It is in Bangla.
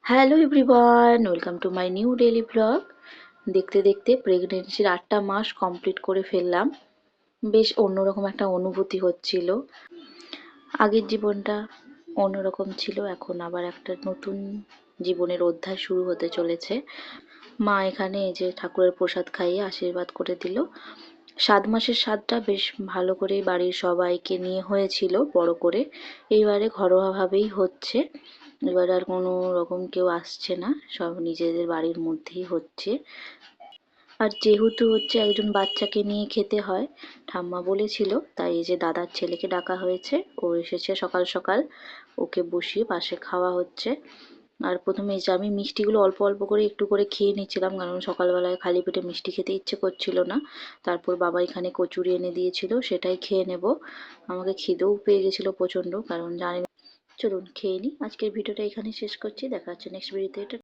Hello everyone, welcome to my new daily blog. দেখতে দেখতে প্রেগনেন্সির 8টা মাস কমপ্লিট করে ফেললাম। বেশ অন্যরকম একটা অনুভূতি হচ্ছিল। আগের জীবনটা অন্যরকম ছিল, এখন আবার একটা নতুন জীবনের অধ্যায় শুরু হতে চলেছে। মা এখানে এই যে ঠাকুরের প্রসাদ খাইয়ে আশীর্বাদ করে দিল। 7 মাসের স্বাদটা বেশ ভালো করে বাড়ির সবাইকে নিয়ে হয়েছিল বড় করে। এইবারে ঘরোয়াভাবেই হচ্ছে। এবার আর কোনো রকম কেউ আসছে না, সব নিজেদের বাড়ির মধ্যেই হচ্ছে। আর যেহেতু হচ্ছে একজন বাচ্চাকে নিয়ে খেতে হয়, ঠাম্মা বলেছিল, তাই এই যে দাদার ছেলেকে ডাকা হয়েছে। ও এসেছে সকাল সকাল, ওকে বসিয়ে পাশে খাওয়া হচ্ছে। আর প্রথমে এই যে আমি মিষ্টিগুলো অল্প অল্প করে একটু করে খেয়ে নিচ্ছিলাম, কারণ সকালবেলায় খালি পেটে মিষ্টি খেতে ইচ্ছে করছিল না। তারপর বাবা এখানে কচুরি এনে দিয়েছিল, সেটাই খেয়ে নেব। আমাকে খিদেও পেয়ে গেছিলো প্রচণ্ড, কারণ জানি। চলুন খেয়ে নিই। আজকের ভিডিওটা এখানে শেষ করছি, দেখা হচ্ছে নেক্সট ভিডিওতে।